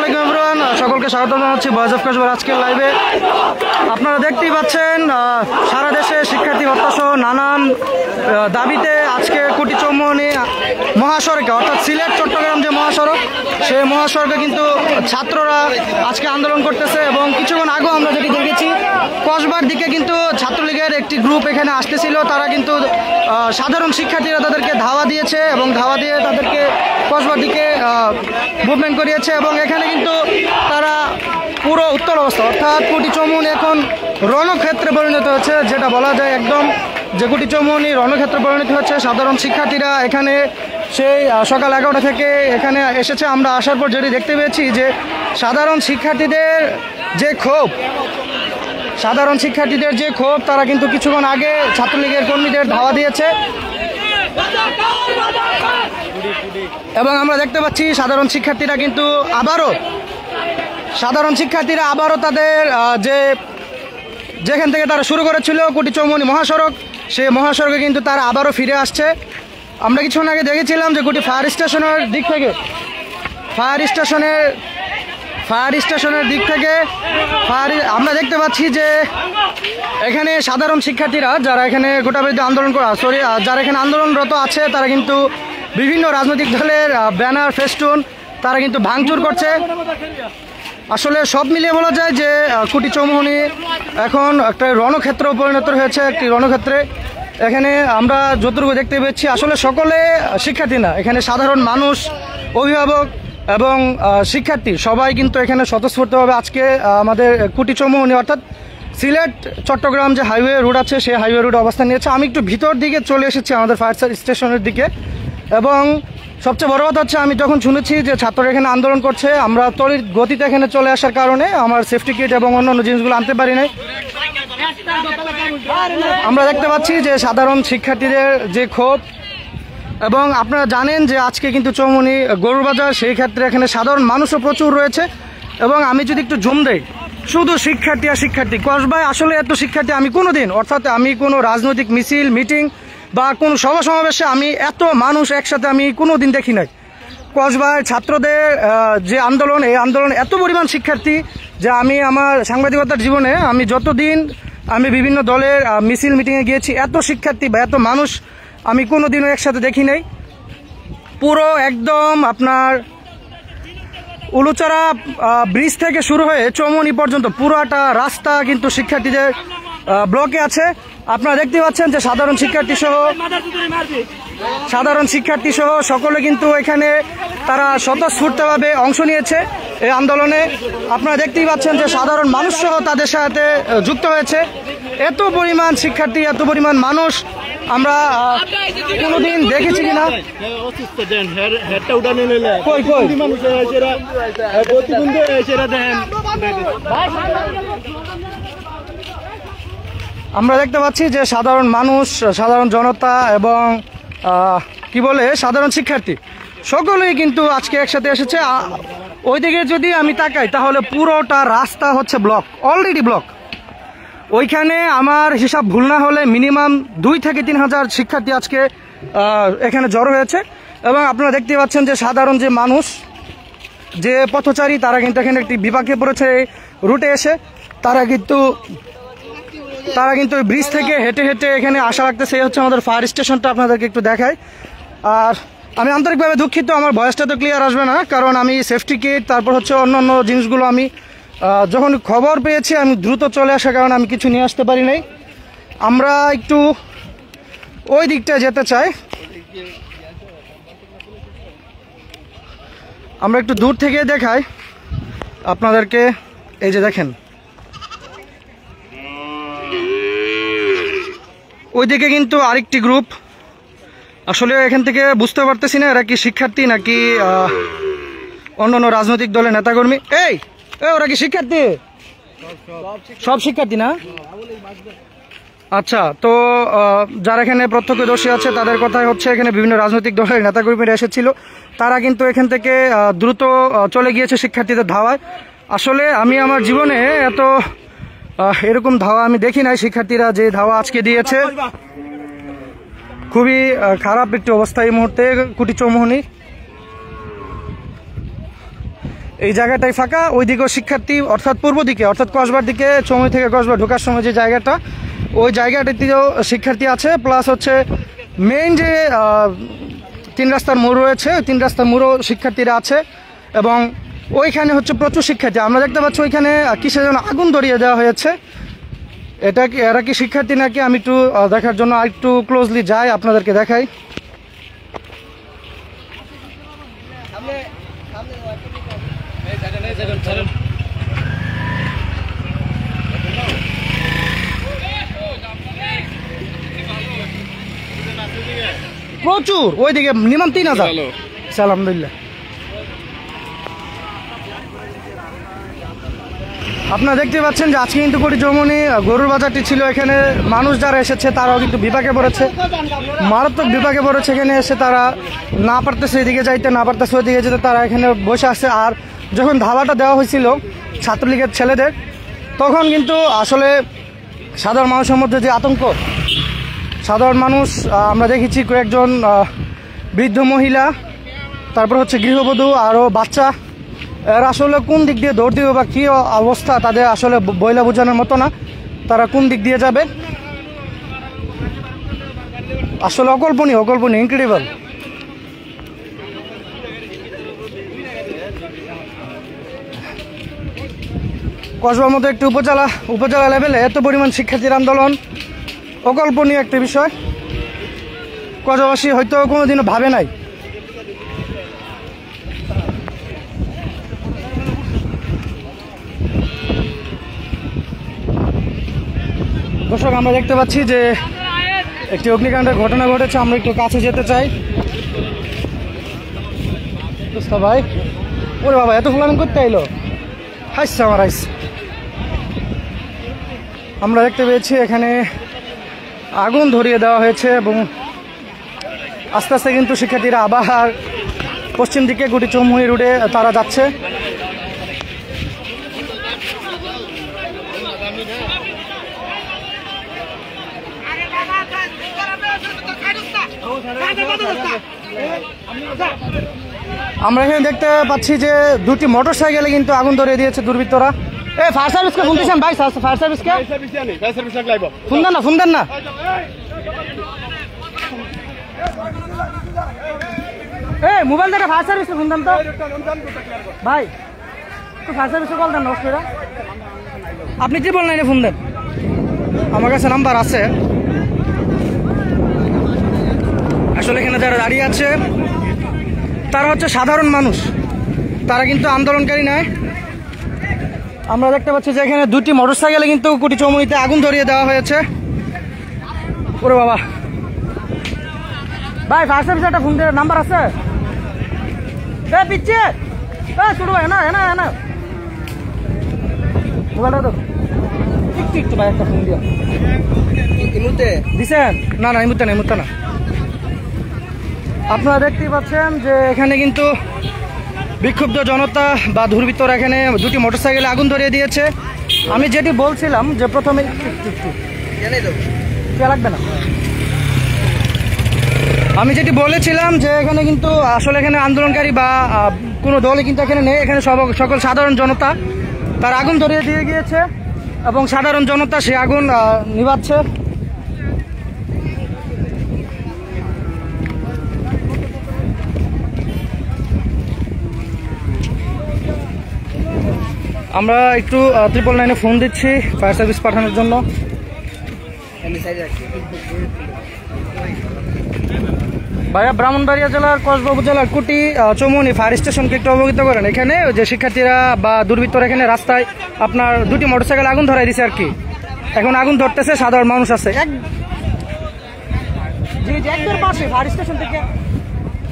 আলাইকুম এভরিওয়ান, সকলকে স্বাগত জানাচ্ছি ভয়েস অফ কসবার আজকের লাইভে। আপনারা দেখতেই পাচ্ছেন সারা দেশে শিক্ষার্থী হত্যাসহ নানান দাবিতে আজকে কুটি চৌমুহনী মহাসড়কে অর্থাৎ সিলেট চট্টগ্রাম যে মহাসড়ক, সেই মহাসড়কে কিন্তু ছাত্ররা আজকে আন্দোলন করতেছে। এবং কিছুক্ষণ আগেও আমরা যেটি দেখেছি, কসবার দিকে কিন্তু ছাত্রলীগের একটি গ্রুপ এখানে আসতেছিল। তারা কিন্তু সাধারণ শিক্ষার্থীরা তাদেরকে ধাওয়া দিয়েছে এবং ধাওয়া দিয়ে তাদেরকে কসবার দিকে মুভমেন্ট করিয়েছে। এবং এখানে কিন্তু তারা পুরো উত্তর অবস্থা অর্থাৎ কুটি চৌমুহনী এখন রণক্ষেত্রে পরিণত হচ্ছে, যেটা বলা যায় একদম যে কুটি চৌমুহনী রণক্ষেত্রে পরিণত হচ্ছে। সাধারণ শিক্ষার্থীরা এখানে সেই সকাল 11টা থেকে এখানে এসেছে। আমরা আসার পর যেটি দেখতে পেয়েছি যে সাধারণ শিক্ষার্থীদের যে ক্ষোভ তারা কিন্তু কিছুক্ষণ আগে ছাত্রলীগের কর্মীদের ধাওয়া দিয়েছে। এবং আমরা দেখতে পাচ্ছি সাধারণ শিক্ষার্থীরা আবারও তাদের যেখান থেকে তারা শুরু করেছিল কুটি চৌমুহনী মহাসড়ক, সেই মহাসড়কে কিন্তু তারা আবারও ফিরে আসছে। আমরা কিছুক্ষণ আগে দেখেছিলাম যে কুটি ফায়ার স্টেশনের দিক থেকে আমরা দেখতে পাচ্ছি যে এখানে সাধারণ শিক্ষার্থীরা যারা এখানে গোটাবিরোধী যারা এখানে আন্দোলনরত আছে, তারা কিন্তু বিভিন্ন রাজনৈতিক দলের ব্যানার ফেস্টুন তারা কিন্তু ভাঙচুর করছে। আসলে সব মিলিয়ে বলা যায় যে কুটি চৌমুহনী এখন একটা রণক্ষেত্র পরিণত হয়েছে, একটি রণক্ষেত্রে। এখানে আমরা যতটুকু দেখতে পেয়েছি আসলে সকলে শিক্ষার্থী না, এখানে সাধারণ মানুষ, অভিভাবক এবং শিক্ষার্থী সবাই কিন্তু এখানে স্বতঃস্ফূর্তভাবে আজকে আমাদের কুটি চৌমুহনী অর্থাৎ সিলেট চট্টগ্রাম যে হাইওয়ে রুট আছে, সেই হাইওয়ে রুটে অবস্থান নিয়েছে। আমি একটু ভিতর দিকে চলে এসেছি আমাদের ফায়ার স্টেশনের দিকে। এবং সবচেয়ে বড় কথা হচ্ছে, আমি যখন শুনেছি যে ছাত্ররা এখানে আন্দোলন করছে, আমরা তড়িৎ গতিতে এখানে চলে আসার কারণে আমার সেফটি কিট এবং অন্যান্য জিনিসগুলো আনতে পারি নাই। আমরা দেখতে পাচ্ছি যে সাধারণ শিক্ষার্থীদের যে ক্ষোভ। এবং আপনারা জানেন যে আজকে কিন্তু চৌমুহনী গরুর বাজার, সেই ক্ষেত্রে এখানে সাধারণ মানুষও প্রচুর রয়েছে। এবং আমি যদি একটু জুম দেই, শুধু শিক্ষার্থী আর শিক্ষার্থী। কসবায় আসলে এত শিক্ষার্থী আমি কোনো রাজনৈতিক মিছিল, মিটিং বা কোনো সভা সমাবেশে আমি এত মানুষ একসাথে আমি কোনো দিন দেখি নাই। কসবায় ছাত্রদের যে আন্দোলন, এই আন্দোলন এত পরিমাণ শিক্ষার্থী যে আমি আমার সাংবাদিকতার জীবনে যতদিন আমি বিভিন্ন দলের মিছিল মিটিংয়ে গিয়েছি, এত শিক্ষার্থী বা এত মানুষ আমি কোনো দিনও একসাথে দেখি নাই। পুরো একদম আপনার উলুচারা ব্রিজ থেকে শুরু হয়ে চৌমুহনী পর্যন্ত পুরোটা রাস্তা কিন্তু শিক্ষার্থীদের ব্লকে আছে। আপনারা দেখতে পাচ্ছেন যে সাধারণ শিক্ষার্থী সহ সকলে কিন্তু এখানে তারা স্বতঃস্ফূর্তভাবে অংশ নিয়েছে এই আন্দোলনে। আপনারা দেখতেই পাচ্ছেন যে সাধারণ মানুষ সহ তাদের সাথে যুক্ত হয়েছে। এত পরিমাণ শিক্ষার্থী, এত পরিমাণ মানুষ আমরা কোনোদিন দেখেছি কিনা। আমরা দেখতে পাচ্ছি যে সাধারণ মানুষ, সাধারণ জনতা এবং সাধারণ শিক্ষার্থী সকলেই কিন্তু আজকে একসাথে এসেছে। ওইদিকে যদি আমি তাকাই তাহলে পুরোটা রাস্তা হচ্ছে অলরেডি ব্লক। ওইখানে আমার হিসাব ভুল না হলে মিনিমাম 2 থেকে 3 হাজার শিক্ষার্থী আজকে এখানে জড়ো হয়েছে। এবং আপনারা দেখতে পাচ্ছেন যে সাধারণ যে মানুষ, যে পথচারী, তারা কিন্তু এখানে একটি বিপাকে পড়েছে এই রুটে এসে। তারা কিন্তু ব্রিজ থেকে হেঁটে হেঁটে এখানে আসা লাগতেছে। এই হচ্ছে আমাদের ফায়ার স্টেশনটা, আপনাদেরকে একটু দেখাই। আর আমি আন্তরিকভাবে দুঃখিত, আমার ভয়েসটা তো ক্লিয়ার আসবে না, কারণ আমি সেফটি কিট, তারপর হচ্ছে অন্যান্য জিনিসগুলো আমি যখন খবর পেয়েছি আমি দ্রুত চলে আসার কারণে আমি কিছু নিয়ে আসতে পারি নাই। আমরা একটু ওই দিকটায় যেতে চাই, আমরা একটু দূর থেকে দেখাই আপনাদেরকে। এই যে দেখেন, ওইদিকে কিন্তু আরেকটি গ্রুপ। আসলে এখান থেকে বুঝতে পারতেছি না এরা কি শিক্ষার্থী নাকি অন্যান্য রাজনৈতিক দলের নেতাকর্মী। ওরা কি শিক্ষার্থী? সব শিক্ষার্থী না? আচ্ছা, তো যারা এখানে প্রত্যক্ষদর্শী আছে তাদের কথাই হচ্ছে এখানে বিভিন্ন রাজনৈতিক দলের নেতাকর্মীরা এসেছিল। তারা কিন্তু এখান থেকে দ্রুত চলে গিয়েছে শিক্ষার্থীদের ধাওয়ায়। আসলে আমি আমার জীবনে এরকম ধাওয়া আমি দেখি নাই। শিক্ষার্থীরা যে ধাওয়া আজকে দিয়েছে, খুবই খারাপ একটি অবস্থা এই মুহূর্তে কুটি চৌমুহনী। এই জায়গাটাই ফাঁকা, ওইদিকেও শিক্ষার্থী, অর্থাৎ পূর্ব দিকে, অর্থাৎ কসবার দিকে, চৌমুহনী থেকে কসবা ঢোকার সময় যে জায়গাটা, ওই জায়গাটিতেও শিক্ষার্থী আছে। প্লাস হচ্ছে মেইন যে 3 রাস্তার মোড় রয়েছে, 3 রাস্তার মোড়ও শিক্ষার্থীরা আছে। এবং ওইখানে হচ্ছে প্রচুর শিক্ষার্থী, আমরা দেখতে পাচ্ছি ওইখানে কিসের জন্য আগুন ধরিয়ে দেওয়া হয়েছে। এটা কি, এরা কি শিক্ষার্থী নাকি, আমি একটু দেখার জন্য একটু ক্লোজলি যাই, আপনাদেরকে দেখাই। প্রচুর ওইদিকে মিনিমাম 3000। আলহামদুলিল্লাহ। আপনারা দেখতে পাচ্ছেন যে আজকে কিন্তু কোটি চৌমুহনী গরুর বাজারটি ছিল। এখানে মানুষ যারা এসেছে তারাও কিন্তু বিপাকে পড়েছে, মারাত্মক বিপাকে পড়েছে। এখানে এসে তারা না পারতেছে এদিকে যাইতে, না পারতেছে ওইদিকে যেতে, তারা এখানে বসে আছে। আর যখন ধাবাটা দেওয়া হয়েছিল ছাত্রলীগের ছেলেদের, তখন কিন্তু আসলে সাধারণ মানুষের মধ্যে যে আতঙ্ক, সাধারণ মানুষ, আমরা দেখেছি কয়েকজন বৃদ্ধ মহিলা, তারপর হচ্ছে গৃহবধূ, আরও বাচ্চা, এরা আসলে কোন দিক দিয়ে দৌড় দিবে বা কী অবস্থা তাদের আসলে বইলা বোঝানোর মতো না। তারা কোন দিক দিয়ে যাবে আসলে অকল্পনীয়, অকল্পনীয়, ইনক্রেডিবল। কসবার মতো একটি উপজেলা লেভেলে এত পরিমাণ শিক্ষার্থীর আন্দোলন অকল্পনীয় একটি বিষয়। কসবাসী হয়তো কোনোদিনও ভাবে নাই। দর্শক, আমরা দেখতে পাচ্ছি যে একটি অগ্নিকাণ্ডের ঘটনা ঘটেছে। আমরা একটু কাছে যেতে চাই। ভাই, ওরে বাবা, এত ফুলামি করতে আইলো, হাইস আমার হাইস। আমরা দেখতে পেয়েছি এখানে আগুন ধরিয়ে দেওয়া হয়েছে এবং আস্তে আস্তে কিন্তু শিক্ষার্থীরা আবার পশ্চিম দিকে কোটি চৌমুহনী রোডে তারা যাচ্ছে। আমরা এখানে দেখতে পাচ্ছি যে 2টি মোটরসাইকেলে কিন্তু আগুন ধরিয়ে দিয়েছে দুর্বৃত্তরা। ফায়ার সার্ভিসকে ফোন দিয়েছেন ভাই? ফায়ার সার্ভিসকে ফোন দেন না, ফোন দেন না। মোবাইল থেকে ফায়ার সার্ভিসকে ফোন দেন তো ভাই, তো ফায়ার সার্ভিসকে কল দেন। নষ্ট আপনি কি বললেন, ফোন দেন, আমার কাছে নাম্বার আছে। আসলে এখানে যারা দাঁড়িয়ে আছে তারা হচ্ছে সাধারণ মানুষ, তারা কিন্তু আন্দোলনকারী নয়। আমরা দেখতে পাচ্ছি যে এখানে 2টি মোটরসাইকেলে কিন্তু কোটি চৌমুহনীতে আগুন ধরিয়ে দেওয়া হয়েছে। ওরে বাবা ভাই, ফায়ার সার্ভিস একটা ফোন দেওয়ার নাম্বার আছে? পিচ্ছে ছোট ভাই, না না না মোবাইলটা তো একটু ভাই, একটা ফোন দিয়া দিছেন? না না, এই মুহূর্তে না, এই মুহূর্তে না। আপনারা দেখতেই পাচ্ছেন যে এখানে কিন্তু বিক্ষুব্ধ জনতা বা দুর্বৃত্তরা এখানে 2টি মোটরসাইকেলে আগুন ধরিয়ে দিয়েছে। আমি যেটি বলছিলাম যে প্রথমে লাগবে না, আমি যেটি বলেছিলাম যে এখানে কিন্তু আসলে এখানে আন্দোলনকারী বা কোনো দলই কিন্তু এখানে নেই। এখানে সকল সাধারণ জনতা তার আগুন ধরিয়ে দিয়ে গিয়েছে এবং সাধারণ জনতা সে আগুন নিভাচ্ছে। আমরা একটু 999-এ ফোন দিচ্ছি ফায়ার সার্ভিস পাঠানোর জন্য। ভাইয়া, ব্রাহ্মণবাড়িয়া জেলার কসবা উপজেলার কুটি চৌমুহনী ফায়ার স্টেশনকে একটু অবগত করেন। এখানে যে শিক্ষার্থীরা বা দুর্বৃত্তরা এখানে রাস্তায় আপনার 2টি মোটরসাইকেল আগুন ধরাই দিছে আর কি। এখন আগুন ধরতেছে, সাধারণ মানুষ আছে একদম পাশে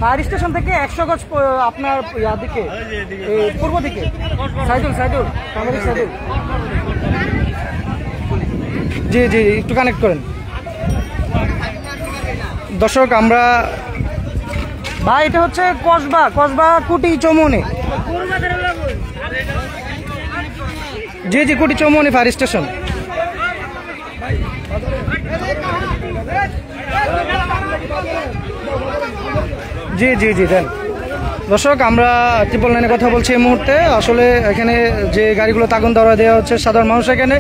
ফায়ার স্টেশন থেকে 100 গজ আপনার দিকে পূর্ব দিকে। সাইদুল জি জি, একটু কানেক্ট করেন। দর্শক, আমরা ভাই, এটা হচ্ছে কসবা কুটি চৌমুহনী। জি জি, কুটি চৌমুহনী ফায়ার স্টেশন। জি জি জি, দেন দর্শক, আমরা ট্রিপল লাইনে কথা বলছি এই মুহূর্তে। আসলে এখানে যে গাড়িগুলো তাগুন দেওয়া দেওয়া হচ্ছে, সাধারণ মানুষ এখানে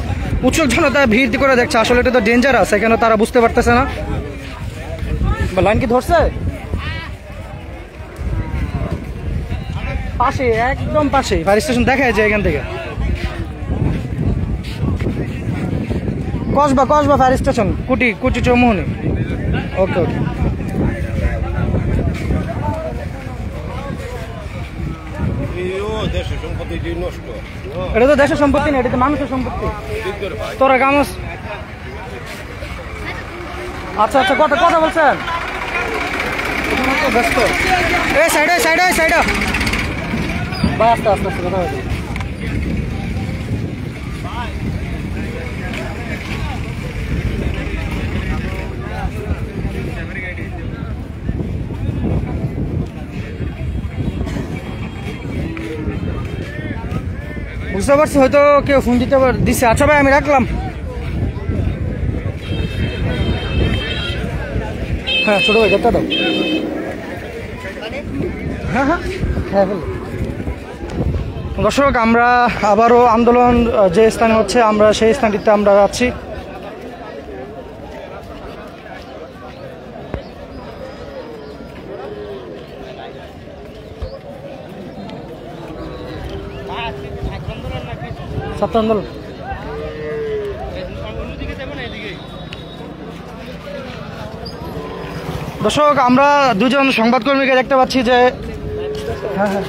উৎসুক জনতা ভিড় করে দেখছে। আসলে এটা তো ডেঞ্জারাস, এখানে তারা বুঝতে পারতেছে না। লাইন কি ধরছে? পাশে, একদম পাশে ফায়ার স্টেশন দেখা যায় এখান থেকে। কসবা ফায়ার স্টেশন, কুটি চৌমুহনী। ওকে ওকে। এটা তো দেশের সম্পত্তি না, এটা তো মানুষের সম্পত্তি। তোরা কামস। আচ্ছা আচ্ছা, কথা বলছেন? ব্যস্ত। এই সাইডে ভাই, আস্তে কথা বলছি। বুঝতে পারছি, হয়তো কেউ ফোন দিছে। আচ্ছা ভাই, আমি রাখলাম। হ্যাঁ ছোট ভাই, কথা দাও। হ্যাঁ দর্শক, আমরা আবারও আন্দোলন যে স্থানে হচ্ছে, আমরা সেই স্থানটিতে আমরা যাচ্ছি। ছাত্র আন্দোলন। দর্শক, আমরা দুজন সংবাদকর্মীকে দেখতে পাচ্ছি যে হ্যাঁ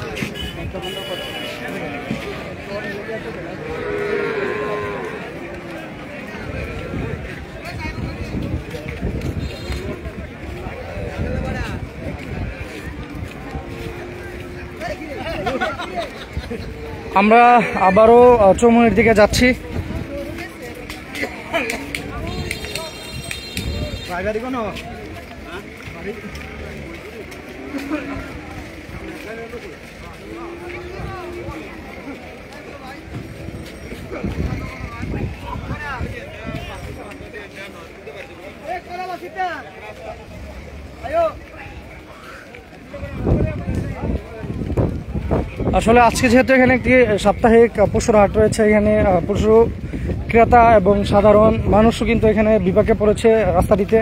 আমরা আবারও চৌমুহনীর দিকে যাচ্ছি। আসলে আজকে যেহেতু এখানে একটি সাপ্তাহিক পশুর হাট রয়েছে, এখানে পশু ক্রেতা এবং সাধারণ মানুষও কিন্তু এখানে বিপাকে পড়েছে রাস্তাটিতে।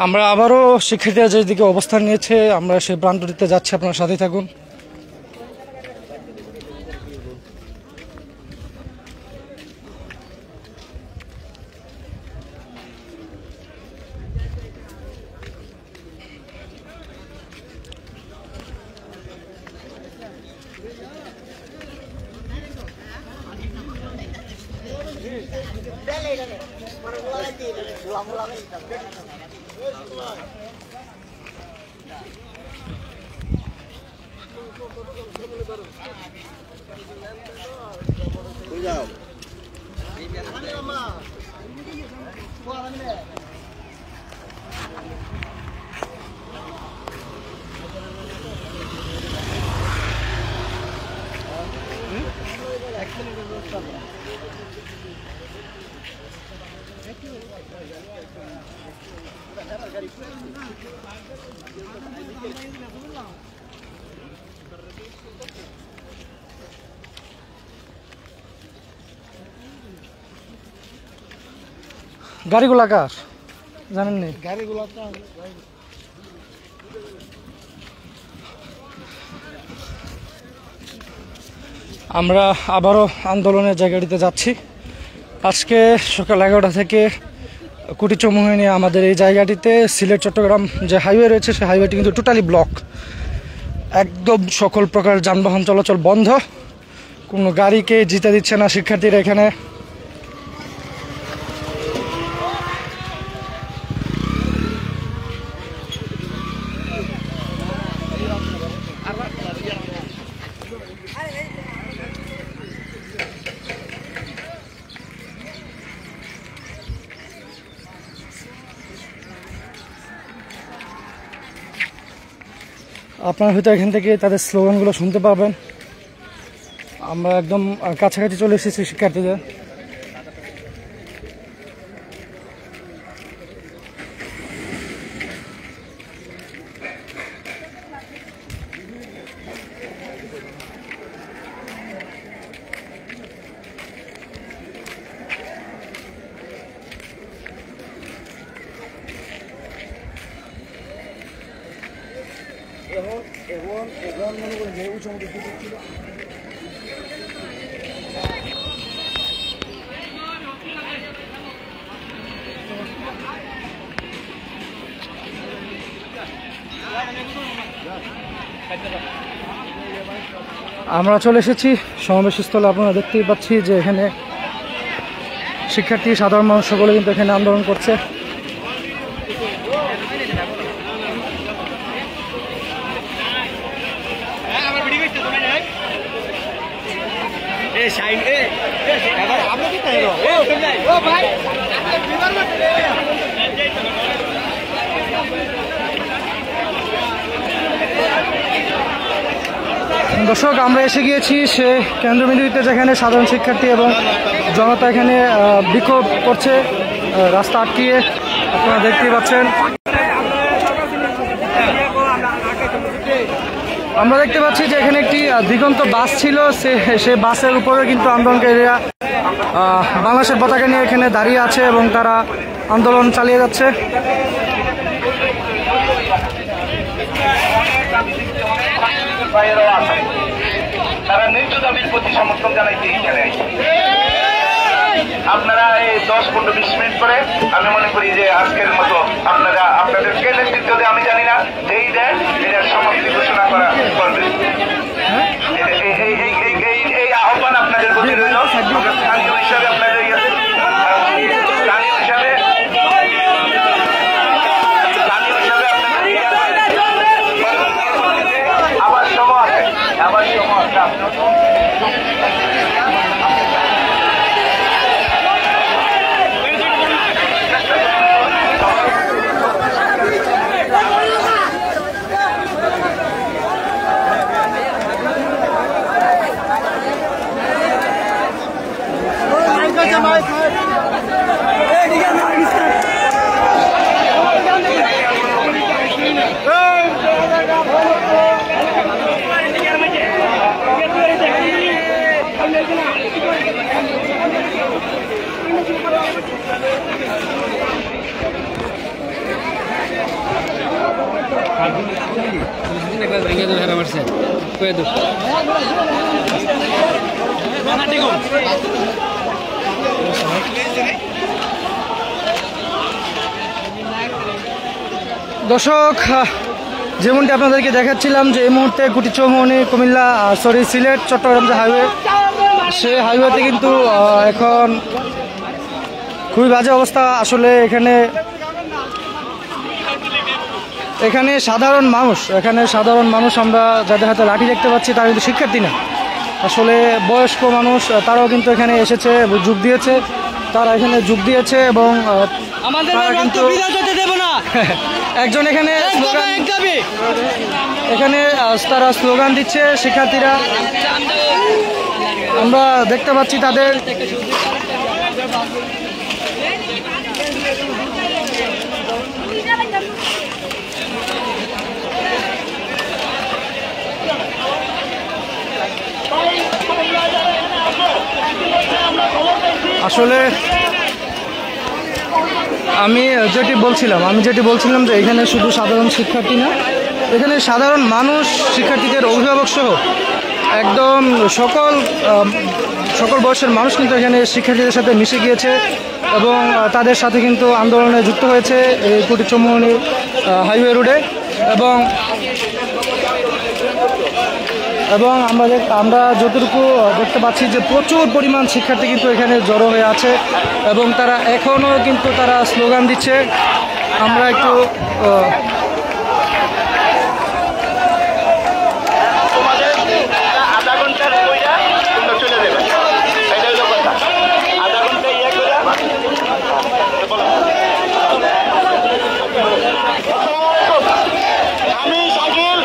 আমরা আবারও শিক্ষার্থীরা যেদিকে অবস্থান নিয়েছে, আমরা সেই প্রান্তটিতে যাচ্ছি। আপনার সাথে থাকুন। গাড়িগুলা কার জানেন নি? গাড়িগুলা আমরা আবারও আন্দোলনের জায়গাটিতে যাচ্ছি। আজকে সকাল 11টা থেকে কুটি চৌমুহনী আমাদের এই জায়গাটিতে সিলেট চট্টগ্রাম যে হাইওয়ে রয়েছে, সেই হাইওয়েটি কিন্তু টোটালি ব্লক। একদম সকল প্রকার যানবাহন চলাচল বন্ধ, কোনো গাড়িকে যেতে দিচ্ছে না শিক্ষার্থীরা এখানে। আপনারা হয়তো এখান থেকে তাদের স্লোগানগুলো শুনতে পাবেন। আমরা একদম কাছাকাছি চলে এসেছি শিক্ষার্থীদের। আমরা চলে এসেছি সমাবেশস্থলে। আপনারা দেখতেই পাচ্ছি যে এখানে শিক্ষার্থী সাধারণ মানুষ সকলে কিন্তু এখানে আন্দোলন করছে। দর্শক, আমরা এসে গিয়েছি সে কেন্দ্রবিন্দুতে, যেখানে সাধারণ শিক্ষার্থী এবং জনতা এখানে বিক্ষোভ করছে রাস্তা আটকিয়ে। আপনারা দেখতেই পাচ্ছেন। আমরা দেখতে পাচ্ছি যে এখানে একটি দিগন্ত বাস ছিল, সে বাসের উপরে কিন্তু আন্দোলনকারীরা বাংলাদেশের পতাকা নিয়ে এখানে দাঁড়িয়ে আছে এবং তারা আন্দোলন চালিয়ে যাচ্ছে। তারা ন্যায্য দাবির প্রতি সমর্থন জানাইতে এখানে আপনারা এই 10-15-20 মিনিট পরে আমি মনে করি যে আজকের মতো আপনারা আপনাদের কে নেতৃত্ব দেয় আমি জানি না, যেই দেয় এটার সমাপ্তি ঘোষণা করা করবে। এই আহ্বান আপনাদের প্রতি রইল। স্থানীয় হিসাবে আপনাদের আবার সময় দর্শক, যেমনটি আপনাদেরকে দেখাচ্ছিলাম যে এই মুহূর্তে কুটিচৌমুহনী কুমিল্লা সিলেট চট্টগ্রাম যে হাইওয়ে, সেই হাইওয়েতে কিন্তু এখন খুবই বাজে অবস্থা। আসলে এখানে সাধারণ মানুষ আমরা যাদের হাতে লাঠি দেখতে পাচ্ছি তারা কিন্তু শিক্ষার্থী না, আসলে বয়স্ক মানুষ। তারাও কিন্তু এখানে এসেছে, যোগ দিয়েছে, এবং একজন এখানে তারা স্লোগান দিচ্ছে শিক্ষার্থীরা। আমরা দেখতে পাচ্ছি তাদের আসলে আমি যেটি বলছিলাম যে এখানে শুধু সাধারণ শিক্ষার্থী না, এখানে সাধারণ মানুষ, শিক্ষার্থীদের অভিভাবক সহ একদম সকল বয়সের মানুষ কিন্তু এখানে শিক্ষার্থীদের সাথে মিশে গিয়েছে এবং তাদের সাথে কিন্তু আন্দোলনে যুক্ত হয়েছে এই কুটিচৌমুহনী হাইওয়ে রোডে। এবং আমরা যতটুকু দেখতে পাচ্ছি যে প্রচুর পরিমাণ শিক্ষার্থী কিন্তু এখানে জড়ো হয়ে আছে এবং তারা এখনও কিন্তু তারা স্লোগান দিচ্ছে। আমরা একটু আধা ঘন্টার চলে যাবে, এটা হলো কথা। আধা ঘন্টা আমি শাকিল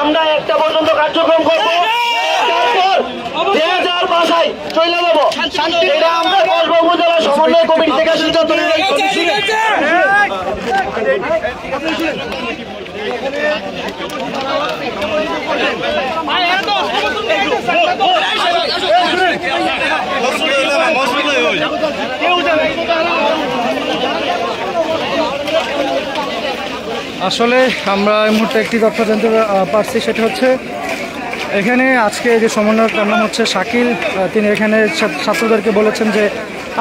আমরা 1টা পর্যন্ত কার্যক্রম করব, তারপর যে যার বাসায় চলে যাব। এটা আমরা কসবা উপজেলা সমন্বয় কমিটি থেকে সিদ্ধান্ত নিলাম। আসলে আমরা এই মুহূর্তে একটি তথ্য জানতে পারছি, সেটা হচ্ছে এখানে আজকে যে সমন্বয়ক তার নাম হচ্ছে শাকিল, তিনি এখানে ছাত্রদেরকে বলেছেন যে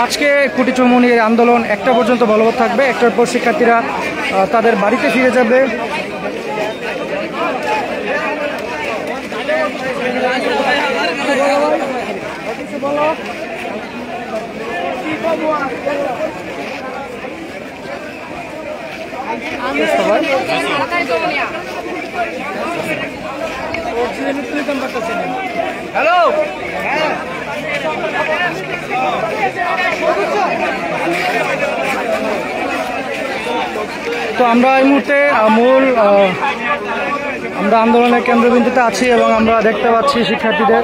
আজকে কুটি চৌমুহনীর আন্দোলন 1টা পর্যন্ত বলবৎ থাকবে। 1টার পর শিক্ষার্থীরা তাদের বাড়িতে ফিরে যাবে। হ্যালো, তো আমরা এই মুহূর্তে আমরা আন্দোলনের কেন্দ্রবিন্দুতে আছি এবং আমরা দেখতে পাচ্ছি শিক্ষার্থীদের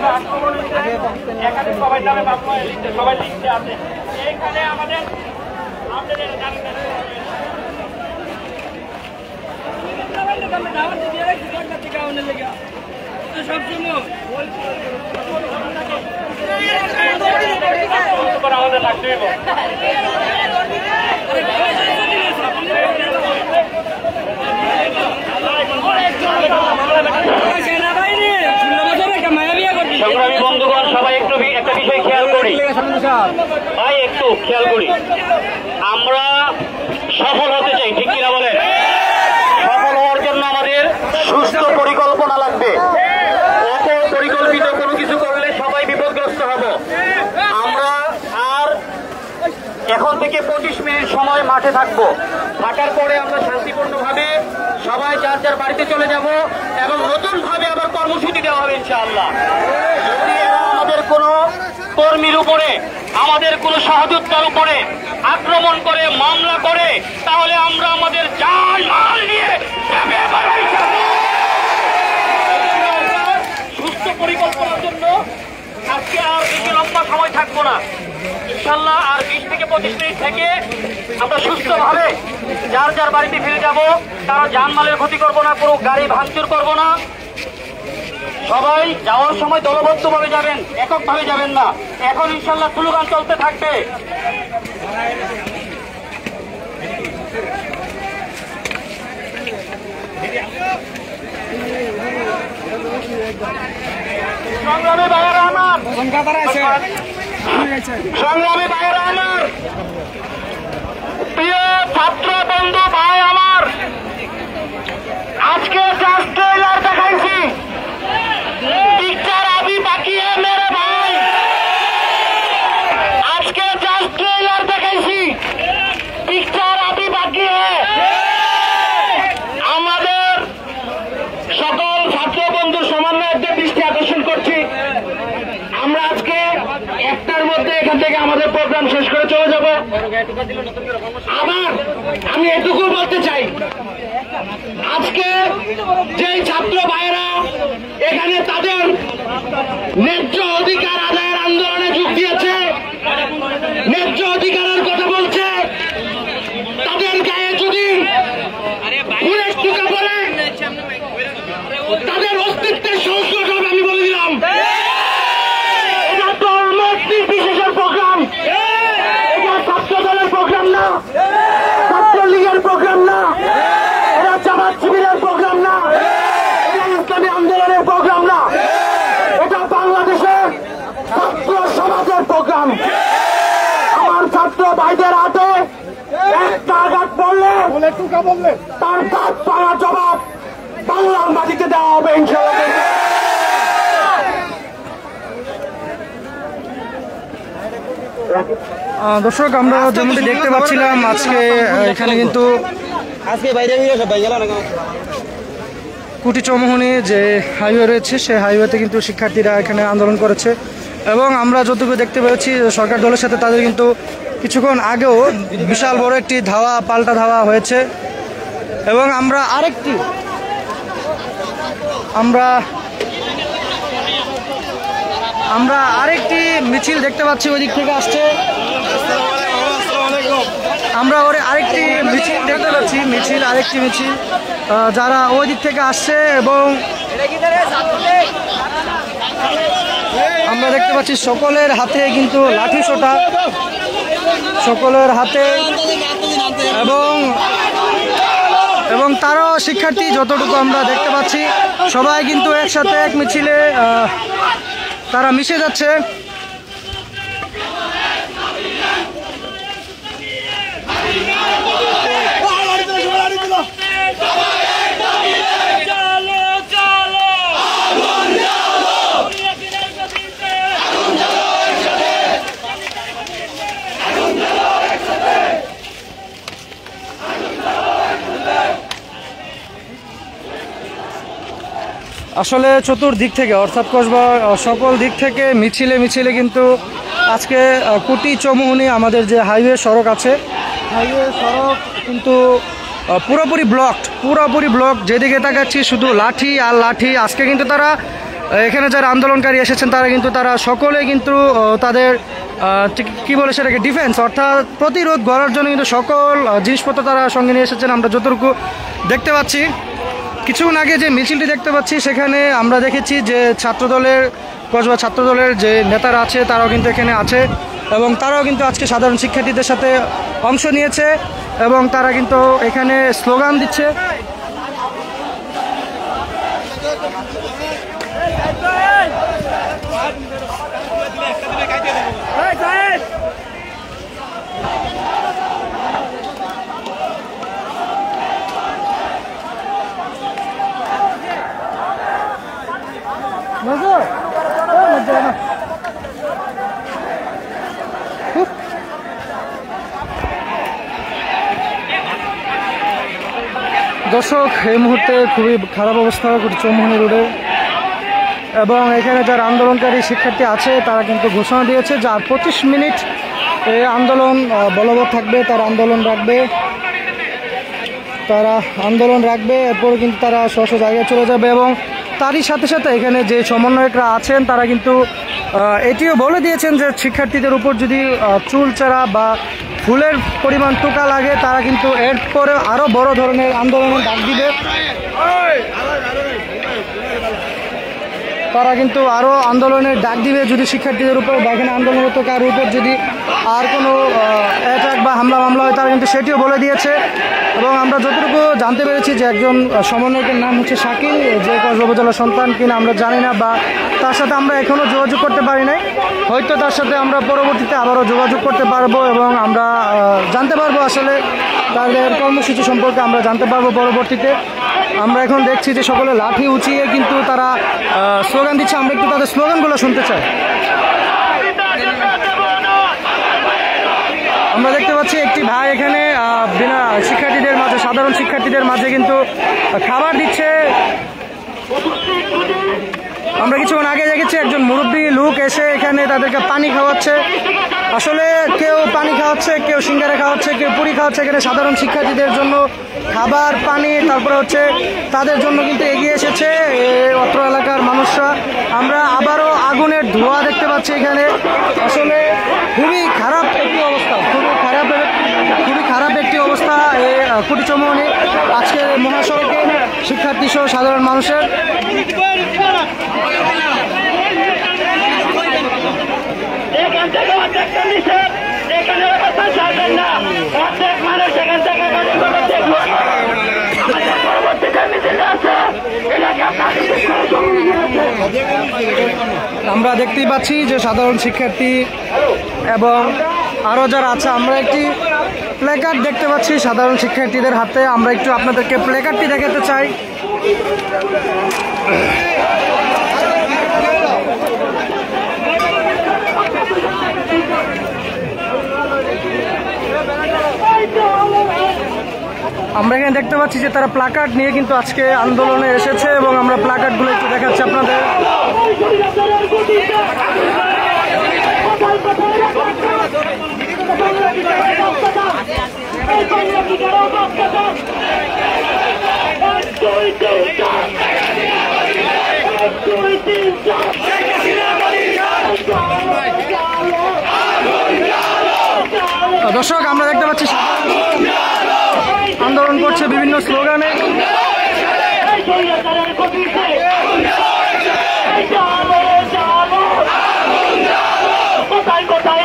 সংগ্রামী বন্ধুগণ, সবাই একটু একটা বিষয় খেয়াল করি, ভাই একটু খেয়াল করি। আমরা সফল হতে চাই, ঠিক কিনা বলেন? সফল হওয়ার জন্য আমাদের সুস্থ পরিকল্পনা লাগবে। অপরিকল্পিত কোনো কিছু করলে সবাই বিপদগ্রস্ত হব। আমরা আর এখন থেকে 25 মিনিট সময় মাঠে থাকবো। থাকার পরে আমরা শান্তিপূর্ণভাবে সবাই যার যার বাড়িতে চলে যাব এবং নতুনভাবে আবার কর্মসূচি দেওয়া হবে ইনশাআল্লাহ। যদি এরা আমাদের কোনো কর্মীর উপরে, আমাদের কোনো সহযোদ্ধার উপরে আক্রমণ করে, মামলা করে, তাহলে আমরা আমাদের জান মাল নিয়ে সুস্থ পরিকল্পনার জন্য আজকে আর বেশি লম্বা সময় থাকবো না ইনশাল্লাহ। আর 20 থেকে 25 মিনিট থেকে আমরা সুস্থভাবে যার যার বাড়িতে ফিরে যাব। তারা জানমালের ক্ষতি করবো না, কোনো গাড়ি ভাঙচুর করবো না। সবাই যাওয়ার সময় দলবদ্ধভাবে যাবেন, এককভাবে যাবেন না। এখন ইনশাল্লাহ স্লোগান চলতে থাকবে। সংগ্রামী ভাইয়েরা আমার, সংগ্রামী ভাইয়েরা আমার, প্রিয় ছাত্র বন্ধু ভাই আমার, আজকে জাস্ট ট্রেলার দেখাইছি, পিকচার আবি বাকিয়ে মেরে ভাই। আজকে জাস্ট ট্রেলার দেখাইছি, পিকচার আবি বাকিয়ে। আমাদের সকল ছাত্র বন্ধু সমন্বয়কদের দৃষ্টি আকর্ষণ করছি, আমরা আজকে 1টার মধ্যে এখান থেকে আমাদের প্রোগ্রাম শেষ করে চলে যাব। আবার আমি এটুকু বলতে চাই, আজকে যেই ছাত্র ভাইয়েরা এখানে তাদের ন্যায্য অধিকার আদায়ের আন্দোলনে যোগ দিয়েছে, ন্যায্য অধিকারের কথা বলছে, তাদের গায়ে যদি পুলিশ ঢুকে পড়ে তাদের অস্তিত্বের সংকট হবে, আমি বলে দিলাম। এটা ধর্ম নির্বিশেষের প্রোগ্রাম, এটা ছাত্র দলের প্রোগ্রাম না, ছাত্রলীগের প্রোগ্রাম না, এটা জামাত শিবিরের প্রোগ্রাম না, এটা ইসলামী আন্দোলনের প্রোগ্রাম না, এটা বাংলাদেশের ছাত্র সমাজের প্রোগ্রাম। আমার ছাত্র ভাইদের হাতে একটা আঘাত পড়লে তার দাঁত পাড়া জবাব বাংলার মাটিতে দেওয়া হবে ইনশাআল্লাহ। দর্শক, আমরা যেমনটি দেখতে পাচ্ছিলাম আজকে এখানে কিন্তু কুটি চৌমুহনী যে হাইওয়ে রয়েছে, সেই হাইওয়েতে কিন্তু শিক্ষার্থীরা এখানে আন্দোলন করেছে এবং আমরা যতটুকু দেখতে পেয়েছি সরকার দলের সাথে তাদের কিন্তু কিছুক্ষণ আগেও বিশাল বড় একটি পাল্টা ধাওয়া হয়েছে এবং আমরা আরেকটি আমরা আরেকটি মিছিল দেখতে পাচ্ছি ওই দিক থেকে আসছে। আমরা আরেকটি মিছিল দেখতে পাচ্ছি, আরেকটি মিছিল যারা ওই দিক থেকে আসছে এবং আমরা দেখতে পাচ্ছি সকলের হাতে কিন্তু লাঠি সোঁটা, সকলের হাতে এবং তারাও শিক্ষার্থী যতটুকু আমরা দেখতে পাচ্ছি সবাই কিন্তু একসাথে এক মিছিলে তারা মিশে যাচ্ছে। আসলে চতুর্দিক থেকে অর্থাৎ কসবা সকল দিক থেকে মিছিলে কিন্তু আজকে কুটি চৌমুহনী আমাদের যে হাইওয়ে সড়ক আছে, হাইওয়ে সড়ক কিন্তু পুরোপুরি ব্লক। যেদিকে তাকাচ্ছি শুধু লাঠি আর লাঠি। আজকে কিন্তু তারা এখানে যারা আন্দোলনকারী এসেছেন তারা সকলে কিন্তু তাদের কি বলে সেটাকে ডিফেন্স অর্থাৎ প্রতিরোধ গড়ার জন্য কিন্তু সকল জিনিসপত্র তারা সঙ্গে নিয়ে এসেছেন। আমরা যতটুকু দেখতে পাচ্ছি, কিছুক্ষণ আগে যে মিছিলটি দেখতে পাচ্ছি সেখানে আমরা দেখেছি যে কসবা ছাত্রদলের যে নেতারা আছে তারাও কিন্তু এখানে আছে এবং তারাও কিন্তু আজকে সাধারণ শিক্ষার্থীদের সাথে অংশ নিয়েছে এবং তারা কিন্তু এখানে স্লোগান দিচ্ছে। দর্শক, এই মুহূর্তে খুবই খারাপ অবস্থা চৌমুহনী রোডে এবং এখানে যারা আন্দোলনকারী শিক্ষার্থী আছে তারা কিন্তু ঘোষণা দিয়েছে যে আর 25 মিনিট এই আন্দোলন বলবৎ থাকবে, তারা আন্দোলন রাখবে এরপরে কিন্তু তারা স্ব জায়গায় চলে যাবে এবং তারই সাথে সাথে এখানে যে সমন্বয়করা আছেন তারা কিন্তু এটিও বলে দিয়েছেন যে শিক্ষার্থীদের উপর যদি চুলচারা বা ফুলের পরিমাণ টোকা লাগে তারা কিন্তু এরপরে আরও বড় ধরনের আন্দোলনের ডাক দিবে। তারা কিন্তু আরও আন্দোলনের ডাক দিবে যদি শিক্ষার্থীদের উপর বা এখানে আন্দোলনরত কারোর উপর যদি আর কোনো অ্যাটাক বা হামলা হয় তারা কিন্তু সেটিও বলে দিয়েছে। এবং আমরা যতটুকু জানতে পেরেছি যে একজন সমন্বয়কের নাম হচ্ছে শাকিল, যে কসবা উপজেলার সন্তান কিনা আমরা জানি না বা তার সাথে আমরা এখনও যোগাযোগ করতে পারি নাই। হয়তো তার সাথে আমরা পরবর্তীতে আবারও যোগাযোগ করতে পারবো এবং আমরা জানতে পারবো আসলে তাদের কর্মসূচি সম্পর্কে আমরা জানতে পারবো পরবর্তীতে। আমরা এখন দেখছি যে সকলে লাঠি উঁচিয়ে কিন্তু তারা স্লোগান দিচ্ছে। আমরা একটু তাদের স্লোগানগুলো শুনতে চাই। আমরা দেখতে পাচ্ছি একটি ভাই এখানে বিনা শিক্ষার্থীদের মাঝে, সাধারণ শিক্ষার্থীদের মাঝে কিন্তু খাবার দিচ্ছে। আমরা কিছুক্ষণ আগে দেখেছি একজন মুরব্বী লোক এসে এখানে তাদেরকে পানি খাওয়াচ্ছে। আসলে কেউ পানি খাওয়াচ্ছে, কেউ সিঙ্গারা খাওয়াচ্ছে, কেউ পুরি খাওয়াচ্ছে। এখানে সাধারণ শিক্ষার্থীদের জন্য খাবার, পানি, তারপরে হচ্ছে তাদের জন্য কিন্তু এগিয়ে এসেছে অত্র এলাকার মানুষরা। আমরা আবারও আগুনের ধোঁয়া দেখতে পাচ্ছি এখানে। আসলে খুবই খারাপ একটি অবস্থা, খুবই খারাপ একটি অবস্থা এই কুটি চৌমুহনী আজকের মহাসড়কে শিক্ষার্থী সহ সাধারণ মানুষের। আমরা দেখতেই পাচ্ছি যে সাধারণ শিক্ষার্থী এবং আরও যারা আছে, আমরা একটি প্ল্যাকার্ড দেখতে পাচ্ছি সাধারণ শিক্ষার্থীদের হাতে। আমরা একটু আপনাদেরকে প্ল্যাকার্ডটি দেখাতে চাই। আমরা এখানে দেখতে পাচ্ছি যে তারা প্ল্যাকার্ড নিয়ে কিন্তু আজকে আন্দোলনে এসেছে এবং আমরা প্ল্যাকার্ডগুলো একটু দেখাচ্ছি আপনাদের। দর্শক আমরা দেখতে পাচ্ছি আন্দোলন করছে বিভিন্ন স্লোগানে। কোথায় কোথায়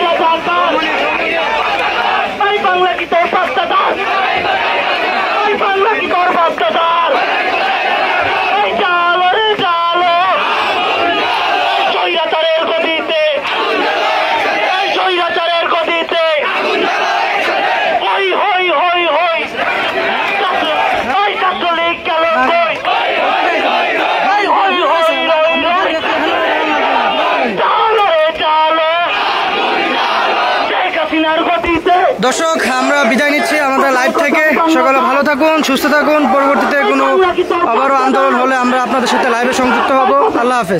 বাংলা কি তোর বাচ্চাদার, বাংলা কি তোর বাচ্চাদার, চালো রে চালো স্বৈরাচারের গতিতে, স্বৈরাচারের গতিতে হই হই হই হই ওই ছাত্রলীগ গেল কই, হই হই হই রই চালো রে চালো শেখ হাসিনার গতিতে। দর্শক আমরা বিদায় নিচ্ছি আমাদের লাইভ থেকে। সকলে ভালো থাকুন, সুস্থ থাকুন। পরবর্তীতে কোনো আবারও আন্দোলন হলে আমরা আপনাদের সাথে লাইভে সংযুক্ত হব। আল্লাহ হাফেজ।